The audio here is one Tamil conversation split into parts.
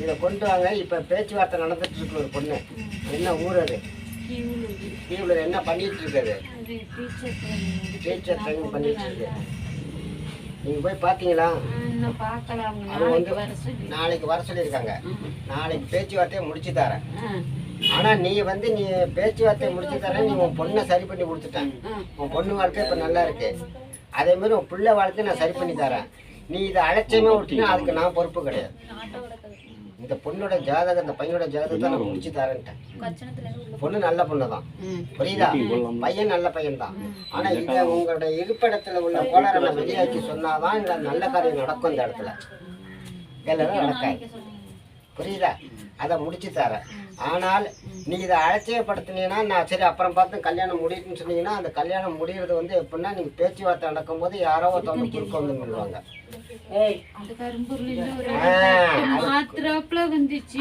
இதை கொண்டு வாங்க. இப்போ பேச்சுவார்த்தை நடந்துட்டு இருக்கு ஒரு பொண்ணு. என்ன ஊர் அது? கீவளூர். என்ன பண்ணிட்டு இருக்குது? டீச்சர் ட்ரைனிங் பண்ணிட்டு இருக்கு. நீங்கள் போய் பார்த்தீங்களா? அது வந்து நாளைக்கு வர சொல்லியிருக்காங்க. நாளைக்கு பேச்சுவார்த்தையை முடிச்சு தரேன். ஆனால் நீ வந்து நீ பேச்சுவார்த்தையை முடிச்சு தரேன். நீ உன் பொண்ணை சரி பண்ணி கொடுத்துட்டேன். உன் பொண்ணு வாழ்க்கை இப்போ நல்லா இருக்கு. அதேமாதிரி உன் பிள்ளை வாழ்க்கை நான் சரி பண்ணி தரேன். நீ இதை அலட்சியமாக விட்டினா அதுக்கு நான் பொறுப்பு கிடையாது. இந்த பொண்ணோட ஜாதகம், இந்த பையனோட ஜாதகத்தை நான் முடிச்சு தரேன்ட்டேன். பொண்ணு நல்ல பொண்ணு தான், புரியுதா? பையன் நல்ல பையன் தான். ஆனால் இதை உங்களோட இருப்பிடத்தில் உள்ள கோளாறை நான் வெளியாக்கி சொன்னாதான் இந்த நல்ல காரியம் நடக்கும். இந்த இடத்துல எல்லாம் நடக்காது, புரியுதா? அதை முடிச்சு தரேன். ஆனால் நீ இதை அலட்சியப்படுத்தினீங்கன்னா நான் சரி அப்புறம் பார்த்து கல்யாணம் முடியுதுன்னு சொன்னீங்கன்னா அந்த கல்யாணம் முடிகிறது வந்து எப்படின்னா நீங்கள் பேச்சுவார்த்தை நடக்கும்போது யாரோ ஒருத்தவங்க குறுக்க வந்து சொல்லுவாங்க.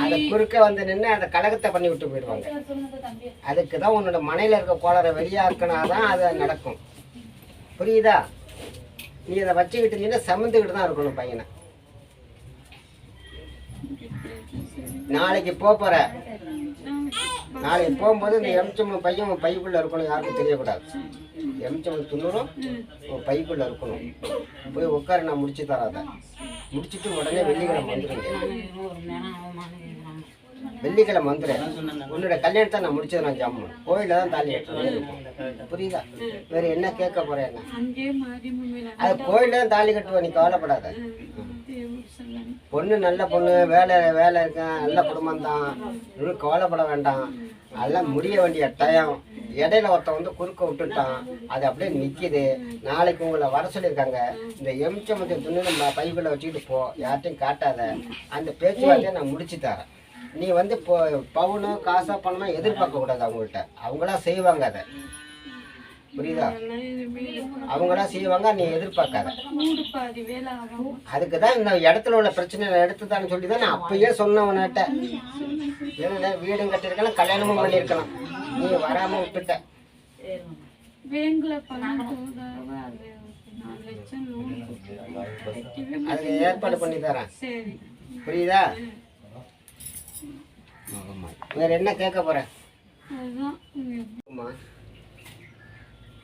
அதை குறுக்க வந்து நின்று அந்த கலகத்தை பண்ணி விட்டு போயிடுவாங்க. அதுக்கு தான் உன்னோட மனையில இருக்க கோளாறை வெளியாக்கினாதான் அது நடக்கும், புரியுதா? நீ அதை வச்சுக்கிட்டு இருந்தீங்கன்னா சமந்துக்கிட்டு தான் இருக்கணும் பையனை. நாளைக்கு போற நாளைக்கு போகும்போது இந்த எம்சம் பையன் பைக்குள்ள இருக்கணும், யாருக்கும் தெரியக்கூடாது. எம்சம் துண்ணூறும் பைக்குள்ள இருக்கணும். போய் உட்கார, நான் முடிச்சு தராத. முடிச்சுட்டு உடனே வெள்ளிக்கிழமை வந்துடுங்க. வெள்ளிக்கிழமை வந்துடுறேன். உன்னோட கல்யாணத்தை நான் முடிச்சது நான் ஜம்மு கோயில தான் தாலி கட்டுவேன், புரியுதா? வேற என்ன கேட்க போறேன்? என்ன அது கோயில தான் தாலி கட்டுவேன், நீ கவலைப்படாத. பொண்ணு நல்ல பொண்ணு, வேலை இருக்கேன், நல்ல குடும்பம் தான், இன்னும் கவலைப்பட வேண்டாம். அதெல்லாம் முடிய வேண்டிய டயம். இடையில ஒருத்தன் வந்து குறுக்க விட்டுட்டான், அது அப்படியே நிற்கிது. நாளைக்கு உங்களை வர சொல்லியிருக்காங்க. இந்த எம்சமத்தை துணி நம்ம பைக்குள்ள வச்சுக்கிட்டு போ, யார்ட்டையும் காட்டாத. அந்த பேச்சுவார்த்தையை நான் முடிச்சு தரேன். நீ வந்து பவுனோ காசா பணமா எதிர்பார்க்க கூடாது அவங்கள்ட்ட. அவங்களா செய்வாங்க, அதை புரியுதா? அவங்களா செய்வாங்க, நீ எதிர்பார்க்காத. அதுக்குதான் இந்த இடத்துல உள்ள பிரச்சனை எடுத்துதான்னு சொல்லி தான் நான் அப்பயே சொன்னேன் உன்கிட்ட. வீடும் கட்டிருக்கலாம், கல்யாணமும் பண்ணிருக்கலாம், நீ வராம விட்டுட்ட. அதுக்கு ஏற்பாடு பண்ணி தரேன், புரியுதா? வேற என்ன கேட்க போற?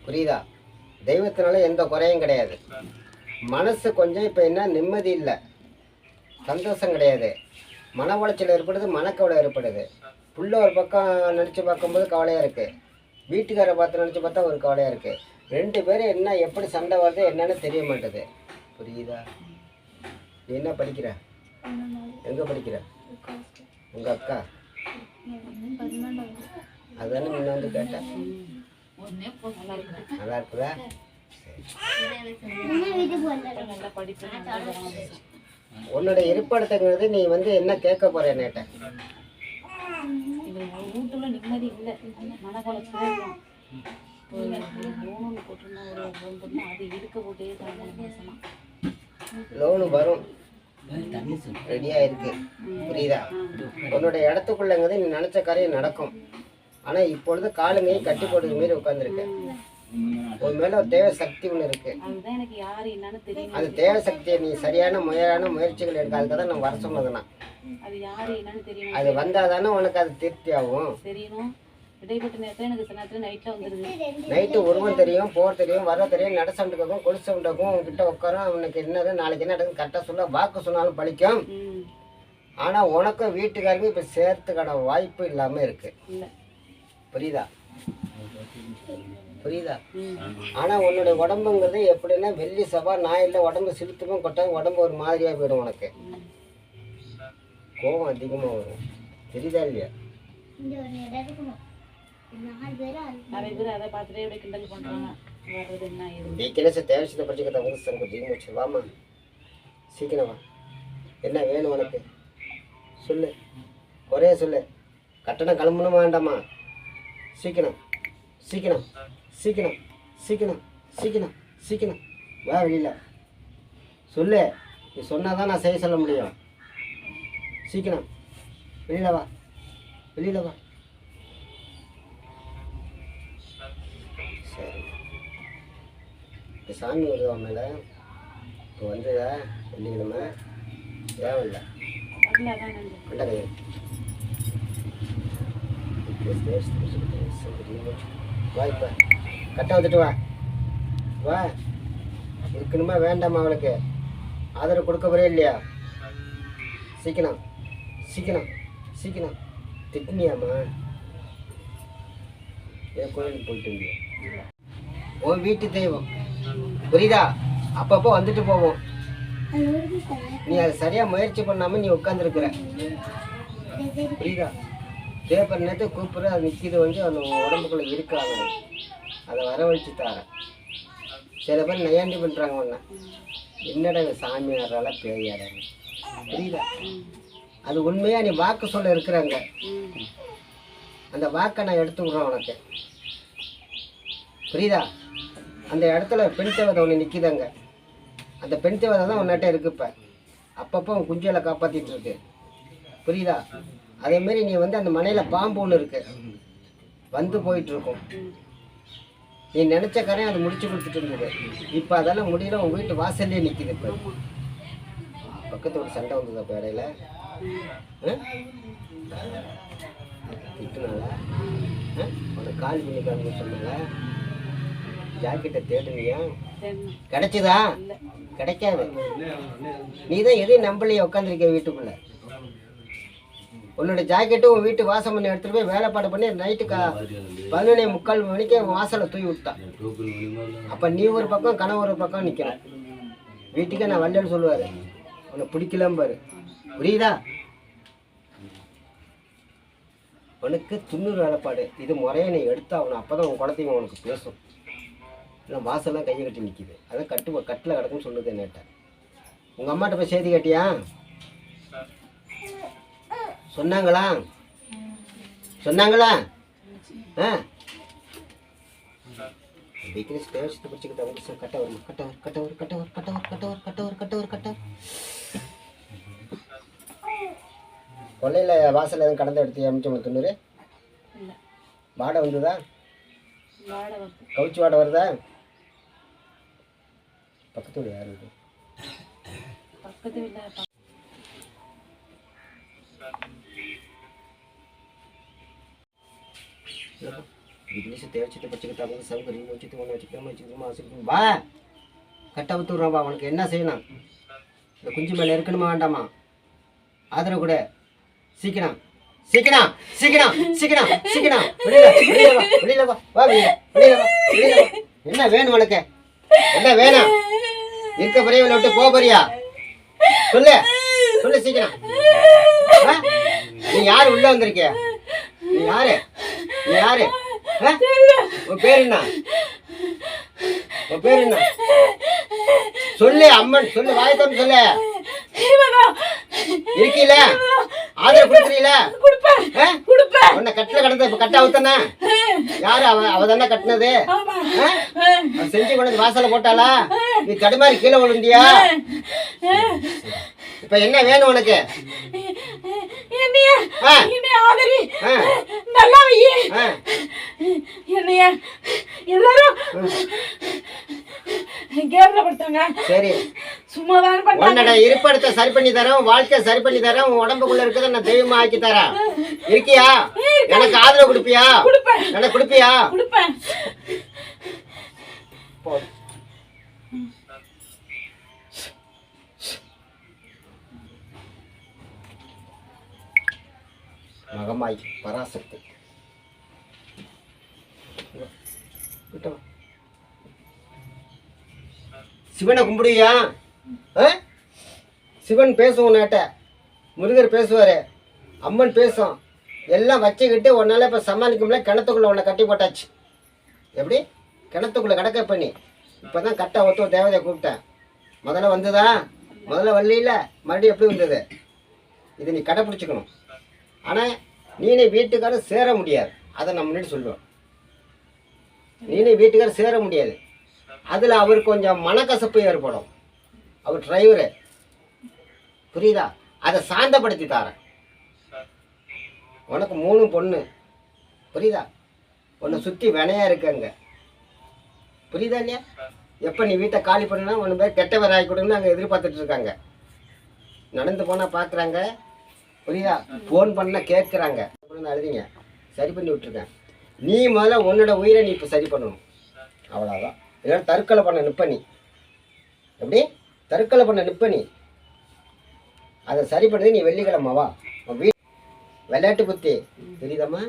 புரியுதா? தெய்வத்தினால எந்த குறையும் கிடையாது. மனசு கொஞ்சம் இப்போ என்ன நிம்மதி இல்லை, சந்தோஷம் கிடையாது, மன உளைச்சல் ஏற்படுது, மனக்கவலை ஏற்படுது. புள்ள ஒரு பக்கம் நினச்சி பார்க்கும்போது கவலையாக இருக்குது, வீட்டுக்காரை பார்த்து நினச்சி பார்த்தா ஒரு கவலையாக இருக்குது. ரெண்டு பேரும் என்ன எப்படி சண்டை வருது என்னன்னு தெரிய மாட்டேது, புரியுதா? நீ என்ன படிக்கிற? எங்கே படிக்கிற? உங்கள் அக்கா அதுதானே முன்ன வந்து கேட்டேன். நல்லா இருக்குதா? உன்னோட இருப்பிடத்துங்கிறது நீ வந்து என்ன கேட்க போற? நேட்ட லோனு வரும், ரெடியா இருக்கு, புரியுதா? உன்னோட இடத்துக்குள்ளங்கிறது நீ நினைச்ச காரியம் நடக்கும். ஆனா இப்பொழுது காலுங்கையும் கட்டி போடுறது மாரி உட்காந்துருக்க. உன் மேல ஒரு தேவை சக்தி ஒண்ணு இருக்கு. அது தேவை சக்தியை நீ சரியான முயற்சிகள் எடுக்க. அதுக்காக தான் நான் வர சொன்னதுனா. அது வந்தாதானே உனக்கு அது திருப்தி ஆகும். நைட்டு உருவம் தெரியும், போர் தெரியும், வர தெரியும், நட சவுண்டு கேட்கும், கொலு சவுண்டு கேட்கும். உங்ககிட்ட உட்காரும், உனக்கு என்னது நாளைக்கு என்ன நடக்கும் கரெக்டாக சொல்ல, வாக்கு சொன்னாலும் பழிக்கும். ஆனா உனக்கும் வீட்டுக்காருக்கும் இப்ப சேர்த்துக்கான வாய்ப்பு இல்லாம இருக்கு, புரியுதா? புரியுதா? ஆனா உன்னுடைய உடம்புங்கிறது எப்படின்னா வெள்ளி செவ்வாய் ஞாயிறுல உடம்பு சிலுத்துக்கும் கொட்டாங்க, உடம்பு ஒரு மாதிரியா போயிடும். உனக்கு கோபம் அதிகமா வரும், தெரியுதா இல்லையா? தேவசத்தை படிச்சுக்கிட்ட வாமா, சீக்கிரம் வா. என்ன வேணும் உனக்கு சொல்லு, குறைய சொல்லு. கட்டணம் கிளம்பணுமா வேண்டாமா? சீக்கிரம் சீக்கிரம் சீக்கிரம் சீக்கிரம் சீக்கிரம் சீக்கிரம் வா வெளியில சொல்லு. நீ சொன்னாதான் நான் செய்ய சொல்ல முடியும். சீக்கிரம் வெளியில வா, வெளியில வா. சரி, இப்போ சாமி வருவா மேலே இப்போ வந்து வெள்ளிக்கிழமை தேவையில்லை. வா இப்போ கட்ட வந்துட்டு வா வா. இருக்கணுமா வேண்டாமா அவளுக்கு ஆதரவு கொடுக்க போறே இல்லையா? சீக்கிரம் சீக்கிரம் சீக்கிரம். திட்டினியாம்மா? ஏன் கோயிலுக்கு போயிட்டு இருந்தியா? உன் வீட்டு தெய்வம் புரியுதா? அப்பப்போ வந்துட்டு போவோம். நீ அதை சரியா முயற்சி பண்ணாம நீ உட்காந்துருக்குற புரியுதா? பேப்பர் நேரத்தை கூப்பிடுற அது நிற்கிது வந்து அந்த உடம்புக்குள்ள இருக்காங்க. அதை வரவழைச்சு தாரேன். சில பேர் நையாண்டி பண்ணுறாங்க ஒன்று. என்னடா சாமியாரால பேயாராங்க புரியுதா? அது உண்மையாக நீ வாக்கு சொல்ல இருக்கிறாங்க. அந்த வாக்கை நான் எடுத்து விட்றேன் உனக்கு புரியுதா? அந்த இடத்துல பெண் தேவதை ஒன்று நிற்கிதாங்க. அந்த பெண் தேவதை தான் உன்னிட்ட இருக்கு. இப்போ அப்பப்போ உன் குஞ்சுகளை காப்பாற்றிட்டு இருக்கு புரியுதா? அதேமாரி நீ வந்து அந்த மனையில் பாம்பு ஒன்று இருக்கு வந்து போயிட்டுருக்கும். நீ நினச்ச காரையும் அது முடிச்சு கொடுத்துட்டு இருந்தது. இப்போ அதெல்லாம் முடியல. உங்கள் வீட்டு வாசல்லே நிற்கிது. இப்போ பக்கத்து ஒரு சண்டை வந்தது அப்போ இடையில திட்டுனால உனக்கு கால் பண்ணிக்கான்னு சொன்னாங்க. ஜாக்கெட்டை தேடுனியா? கிடைச்சதா? கிடைக்காது. நீ தான் எதையும் நம்பலையே உட்காந்துருக்க வீட்டுக்குள்ள. உன்னோட ஜாக்கெட்டு உன் வீட்டு வாசம் பண்ணி எடுத்துகிட்டு போய் வேலைப்பாடு பண்ணி நைட்டு 11:45 மணிக்கு வாசலை தூக்கி விட்டான். அப்போ நீ ஒரு பக்கம் கனவு ஒரு பக்கம் நிற்கிறேன். வீட்டுக்கே நான் வல்லன்னு சொல்லுவார். உன்னை பிடிக்கலாம் பாரு புரியுதா? உனக்கு துண்ணூறு வேலைப்பாடு இது முறையை நீ எடுத்தாகணும். அப்போ தான் உன் குழந்தைங்க உனக்கு பேசும். இல்லை வாசல்லாம் கையை கட்டி நிற்கிது. அதான் கட்டில் கிடக்குன்னு சொல்லுது என்னட்ட. உங்கள் அம்மாட்ட போய் செய்தி கேட்டியா? சொன்னாங்களா? சொன்னாங்களா? ஸ்டேஷத்தை பிடிச்சிக்கிட்ட கட்டவர் கட்டவர் கட்டவர் கட்டவர் கட்டவர் கட்டவர் கட்டவர் கட்டவர் கட்டவர். கொள்ளையில் வாசல் எதுவும் கடந்து எடுத்து அமிச்சோம். துண்ணூறு வாடை வந்ததா? கவுச்சி வாடை வருதா? பக்கத்து வீடு யார் இருக்கு? பக்கத்து வீட்டில் தேவச்சத்தை பச்சுக்கிட்டாங்க. சௌகரியம் வச்சுட்டு ஒன்று வச்சுக்கணும் வச்சுக்கணுமா வச்சுக்கணும். வா கட்ட விட்டுடுறோம்பா. உனக்கு என்ன செய்யணும்? இந்த குஞ்சு மேலே இருக்கணுமா வேண்டாமா? ஆதரவு கூட. சீக்கிரம் சீக்கிரம் சீக்கிரம் சீக்கிரம் சீக்கிரம். வெளியில வெளியில வா வெளியில வா வா வெளியில வெளியில வா வெளியில வா. என்ன வேணும் உனக்கு? என்ன வேணும்? இருக்க பெரியவளை விட்டு போக போறியா? சொல்லு சொல்லு சீக்கிரம். நீ யாரு உள்ள வந்திருக்கிய? நீ யாரு? நீ யாரு? உன் பேர் என்ன? உன் பேர் என்ன? சொல்லு அம்மன் சொல்லு. வாயத்தோன்னு சொல்லு. இருக்கீல? ஆதரவு கொடுக்குறீல? உன்னை கட்டில கடந்த இப்ப கட்ட அவுத்தானே? யாரு அவ தானே கட்டினது? செஞ்சு கொண்டு வாசல போட்டாளா? நீ தடுமாறி கீழே விழுந்தியா? இப்ப என்ன வேணும் உனக்கு? சரி உன்னோட இருப்பிடத்தை சரி பண்ணி தரேன். வாழ்க்கையை சரி பண்ணி தரேன். உன் உடம்புக்குள்ள இருக்கிறத நான் தெய்வமா ஆக்கி தரேன். இருக்கியா? எனக்கு ஆதரவு கொடுப்பியா? எனக்கு கொடுப்பியா? மகமாய் பராசக்தி சிவனை கும்பிடுவியா? சிவன் பேசுவோம். நேட்ட முருகர் பேசுவார். அம்மன் பேசும். எல்லாம் வச்சுக்கிட்டு உன்னால இப்போ சமாளிக்கும்ல. கிணத்துக்குள்ளே உன்னை கட்டி போட்டாச்சு. எப்படி? கிணத்துக்குள்ளே கிடக்க பண்ணி இப்போ தான் கட்ட ஒத்து தேவதையை கூப்பிட்டேன். முதல்ல வந்ததா? முதல்ல வரல. மறுபடியும் எப்படி வந்தது? இதை நீ கடைப்பிடிச்சிக்கணும். ஆனால் நீனே வீட்டுக்காரர் சேர முடியாது. அதை நான் முன்னாடி சொல்லுவேன். நீனே வீட்டுக்காரர் சேர முடியாது. அதில் அவருக்கு கொஞ்சம் மனக்கசப்பு ஏற்படும். அவர் டிரைவரு புரியுதா? அதை சாந்தப்படுத்தி தாரேன். உனக்கு 3 பொண்ணு புரியுதா? உன்னை சுற்றி வினையாக இருக்காங்க புரியுதா இல்லையா? எப்போ நீ வீட்டை காலி பண்ணுனா ஒன்று பேர் கெட்டவர் ஆகி கொடுன்னு அங்கே எதிர்பார்த்துட்டு இருக்காங்க. நடந்து போனால் பார்க்குறாங்க. புரியுதா? ஃபோன் பண்ண கேட்குறாங்க, அழுதிங்க, சரி பண்ணி விட்டுருக்கேன். நீ முதல்ல உன்னோட உயிரை நீ இப்போ சரி பண்ணணும், அவ்வளோதான். இல்லைன்னா தற்கொலை பண்ண நிற்ப நீ. எப்படி தற்கொலை பண்ண நிற்ப நீ? அதை சரி பண்ணது நீ வெள்ளிக்கிழமாவா விளையாட்டு புத்தி தெரியுதாம்மா?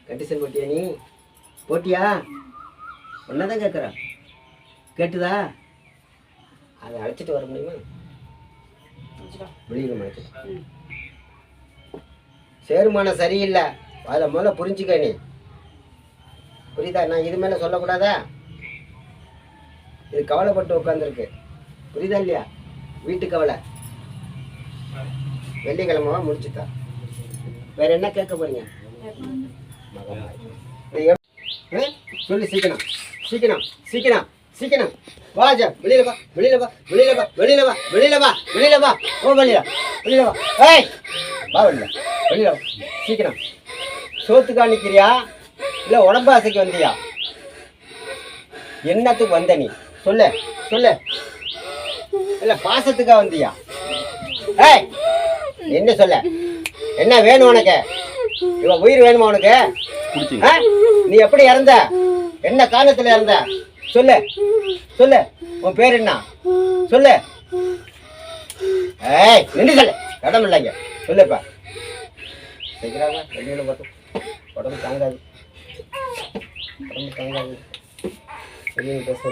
கண்டிஷன் போட்டியா நீ? போட்டியா? ஒன்னதான் கேட்குற, கேட்டுதா? அதை அழைச்சிட்டு வர முடியுமா? வெளியில் அழைச்சிட்டு சேர்மானம் சரியில்லை, அதை முதல்ல புரிஞ்சுக்க நீ. புரியுதா? நான் இது மேலே சொல்லக்கூடாதா? இது கவலைப்பட்டு உட்காந்துருக்கு, புரியுதா இல்லையா? வீட்டு கவலை. வெள்ளிக்கிழமாவா முடிச்சுட்டா? வேற என்ன கேட்க போறீங்க? சொல்லி சீக்கிரம் சீக்கிரம் சீக்கிரம் சீக்கிரம் வாஜா, வெளியில வா, வெளியில வா, வெளியில வா, வெளியில வா, வெளியில வா, வெளியில வா, ஓ வெளியில வெளியில வா, ஏய் வா, வெளியில வெளியில வா, சீக்கிரம். சோத்துக்கா நிக்கிறியா இல்ல உடம்பு ஆசைக்கு வந்தியா? என்னத்துக்கு வந்த நீ? சொல்லு சொல்லு. இல்ல பாசத்துக்கா வந்தியா? ஏய் என்ன சொல்ல? என்ன வேணும் உனக்கு? இவ உயிர் வேணுமா உனக்கு? நீ எப்படி இறந்த? என்ன காரணத்துல இறந்த? சொல்லு சொல்லு. உன் பேர் என்ன? சொல்லு. ஏய் நின்று சொல்லு, இடம் இல்லைங்க, சொல்லுப்பா. சீக்கிரமா வெளியில பார்த்து, உடம்பு தாங்காது, உடம்பு தாங்காது, வெளியில் பேச.